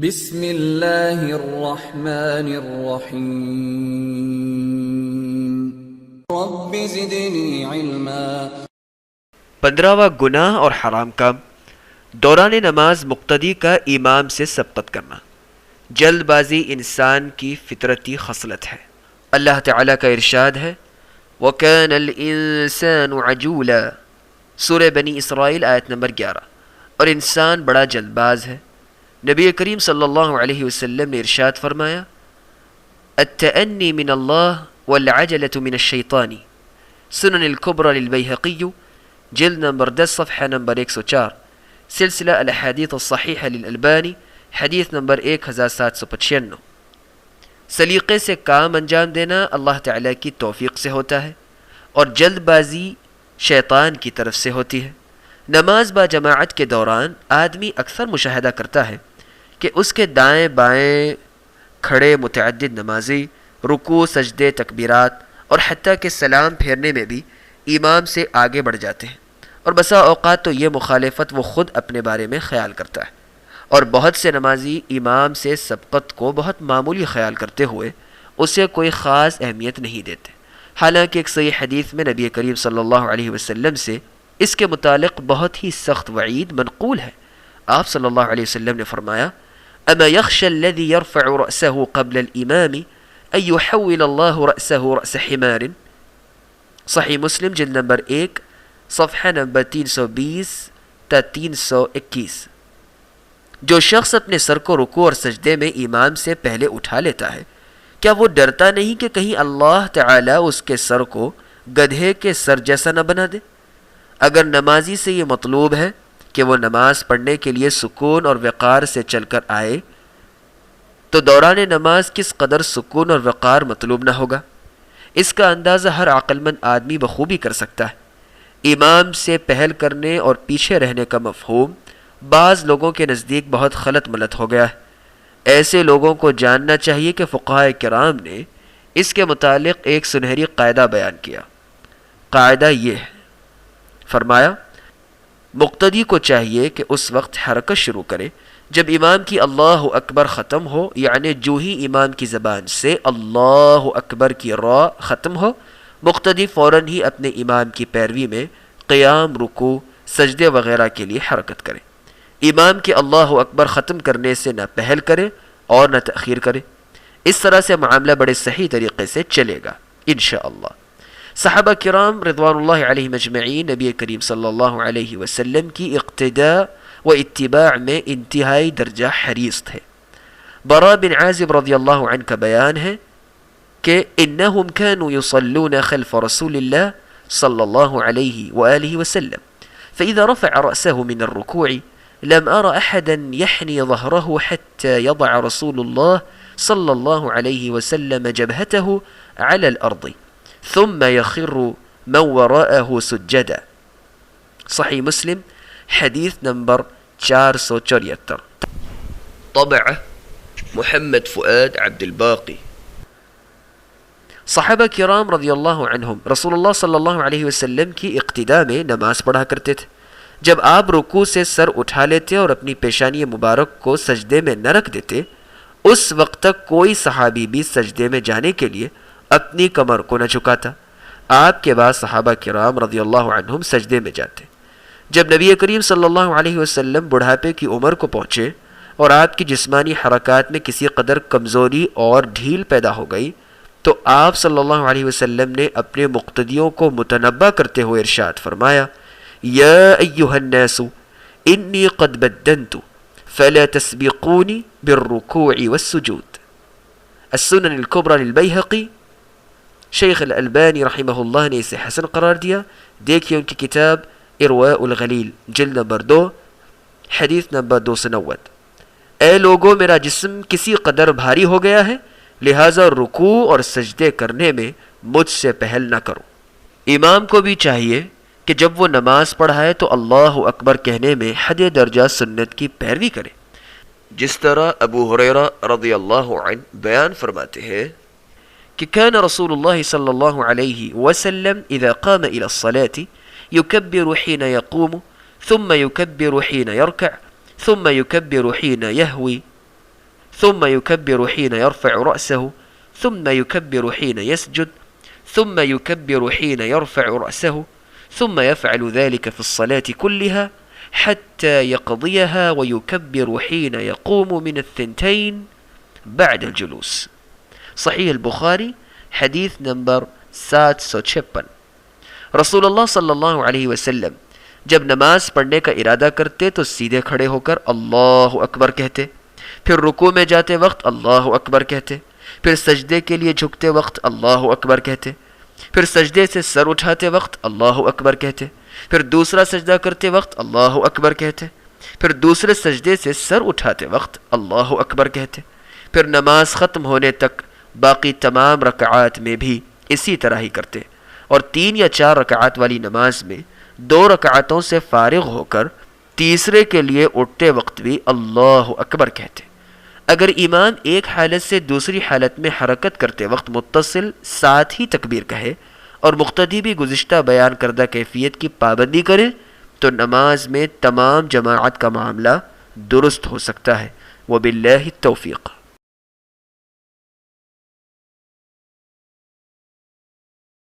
بسم اللہ الرحمن الرحیم رب زدنی علما۔ 15واں گناہ اور حرام کام، دوران نماز مقتدی کا امام سے سبقت کرنا۔ جلد بازی انسان کی فطرتی خصلت ہے۔ اللہ تعالیٰ کا ارشاد ہے وَكَانَ الْإِنسَانُ عَجُولًا، سورہ بنی اسرائیل آیت نمبر 11۔ اور انسان بڑا جلد باز ہے۔ نبی کریم صلی اللہ علیہ وسلم نے ارشاد فرمایا التأنی من اللہ والعجلة من الشیطان، سنن الکبری للبیہقی، جلد نمبر 10 صفحہ نمبر 104، سلسلہ الاحادیث الصحیحہ للالبانی، حدیث نمبر 1795۔ سلیقے سے کام انجام دینا اللہ تعالیٰ کی توفیق سے ہوتا ہے، اور جلد بازی شیطان کی طرف سے ہوتی ہے۔ نماز با جماعت کے دوران آدمی اکثر مشاہدہ کرتا ہے کہ اس کے دائیں بائیں کھڑے متعدد نمازی رکوع، سجدے، تکبیرات اور حتیٰ کہ سلام پھیرنے میں بھی امام سے آگے بڑھ جاتے ہیں، اور بسا اوقات تو یہ مخالفت وہ خود اپنے بارے میں خیال کرتا ہے، اور بہت سے نمازی امام سے سبقت کو بہت معمولی خیال کرتے ہوئے اسے کوئی خاص اہمیت نہیں دیتے، حالانکہ ایک صحیح حدیث میں نبی کریم صلی اللہ علیہ وسلم سے اس کے متعلق بہت ہی سخت وعید منقول ہے۔ آپ صلی اللہ علیہ وسلم نے فرمایا اما يخشى الذي يرفع رأسه قبل الامام ان يحول الله رأسه رأس حمار، صحیح مسلم جلد نمبر 1 صفحہ نمبر 320 تا 321۔ جو شخص اپنے سر کو رکوع اور سجدے میں امام سے پہلے اٹھا لیتا ہے، کیا وہ ڈرتا نہیں کہ کہیں اللہ تعالیٰ اس کے سر کو گدھے کے سر جیسا نہ بنا دے؟ اگر نمازی سے یہ مطلوب ہے کہ وہ نماز پڑھنے کے لیے سکون اور وقار سے چل کر آئے، تو دوران نماز کس قدر سکون اور وقار مطلوب نہ ہوگا؟ اس کا اندازہ ہر عقل مند آدمی بخوبی کر سکتا ہے۔ امام سے پہل کرنے اور پیچھے رہنے کا مفہوم بعض لوگوں کے نزدیک بہت غلط ملت ہو گیا ہے۔ ایسے لوگوں کو جاننا چاہیے کہ فقہاء کرام نے اس کے متعلق ایک سنہری قاعدہ بیان کیا۔ قاعدہ یہ ہے، فرمایا مقتدی کو چاہیے کہ اس وقت حرکت شروع کرے جب امام کی اللہ اکبر ختم ہو، یعنی جو ہی امام کی زبان سے اللہ اکبر کی را ختم ہو، مقتدی فوراً ہی اپنے امام کی پیروی میں قیام، رکوع، سجدے وغیرہ کے لیے حرکت کرے۔ امام کے اللہ اکبر ختم کرنے سے نہ پہل کرے اور نہ تأخیر کرے۔ اس طرح سے معاملہ بڑے صحیح طریقے سے چلے گا انشاءاللہ۔ صحابہ کرام رضوان اللہ علیہم اجمعین نبی کریم صلی اللہ علیہ وسلم کی اقتداء و اتباع میں انتہائی درجہ حریص تھے۔ براء بن عازب رضی اللہ عنہ کا بیان ہے کہ انہم كانوا يصلون خلف رسول اللہ صلی اللہ علیہ وآلہ وسلم فإذا رفع رأسه من الركوع لم أرى أحدا يحني ظهره حتى يضع رسول الله صلى الله عليه وسلم جبهته على الأرض ثم يخر من وراءه سجدا، صحیح مسلم حدیث نمبر 474، طبع محمد فؤاد عبد الباقی۔ صحابہ کرام رضی اللہ عنہم رسول اللہ صلی اللہ علیہ وسلم کی اقتداء میں نماز پڑھا کرتے تھے۔ جب آپ رکوع سے سر اٹھا لیتے اور اپنی پیشانی مبارک کو سجدے میں نہ رکھ دیتے، اس وقت تک کوئی صحابی بھی سجدے میں جانے کے لیے اپنی کمر کو نہ جھکاتا۔ آپ کے بعد صحابہ کرام رضی اللہ عنہم سجدے میں جاتے۔ جب نبی کریم صلی اللہ علیہ وسلم بڑھاپے کی عمر کو پہنچے اور آپ کی جسمانی حرکات میں کسی قدر کمزوری اور ڈھیل پیدا ہو گئی، تو آپ صلی اللہ علیہ وسلم نے اپنے مقتدیوں کو متنبہ کرتے ہوئے ارشاد فرمایا یا ایھا الناس انی قد بدنت فلا تسبقونی بالرکوع والسجود، السنن الکبری للبیہقی۔ شیخ الالبانی رحمہ اللہ نے اسے حسن قرار دیا۔ دیکھیے ان کی کتاب ارواء الغلیل جلد نمبر 2 حدیث نمبر 290۔ اے لوگو، میرا جسم کسی قدر بھاری ہو گیا ہے، لہٰذا رکوع اور سجدے کرنے میں مجھ سے پہل نہ کرو۔ امام کو بھی چاہیے کہ جب وہ نماز پڑھائے تو اللہ اکبر کہنے میں حد درجہ سنت کی پیروی کرے، جس طرح ابو ہریرہ رضی اللہ عنہ بیان فرماتے ہیں کہ كان رسول الله صلى الله عليه وسلم إذا قام إلى الصلاة يكبر حين يقوم ثم يكبر حين يركع ثم يكبر حين يهوي ثم يكبر حين يرفع رأسه ثم يكبر حين يسجد ثم يكبر حين يرفع رأسه ثم يفعل ذلك في الصلاة كلها حتى يقضيها ويكبر حين يقوم من الثنتين بعد الجلوس. صحیح البخاری حدیث نمبر 756. رسول اللہ صلی اللہ علیہ وسلم جب نماز پڑھنے کا ارادہ کرتے تو سیدھے کھڑے ہو کر اللہ اکبر کہتے، پھر رکوع میں جاتے وقت اللہ اکبر کہتے، پھر سجدے کے لیے جھکتے وقت اللہ اکبر کہتے، پھر سجدے سے سر اٹھاتے وقت اللہ اکبر کہتے، پھر دوسرا سجدہ کرتے وقت اللہ اکبر کہتے، پھر دوسرے سجدے سے سر اٹھاتے وقت اللہ اکبر کہتے، پھر نماز ختم ہونے تک باقی تمام رکعات میں بھی اسی طرح ہی کرتے، اور 3 یا 4 رکعات والی نماز میں 2 رکعتوں سے فارغ ہو کر تیسرے کے لیے اٹھتے وقت بھی اللہ اکبر کہتے۔ اگر امام ایک حالت سے دوسری حالت میں حرکت کرتے وقت متصل ساتھ ہی تکبیر کہے اور مقتدی بھی گزشتہ بیان کردہ کیفیت کی پابندی کرے تو نماز میں تمام جماعت کا معاملہ درست ہو سکتا ہے۔ وباللہ التوفیق۔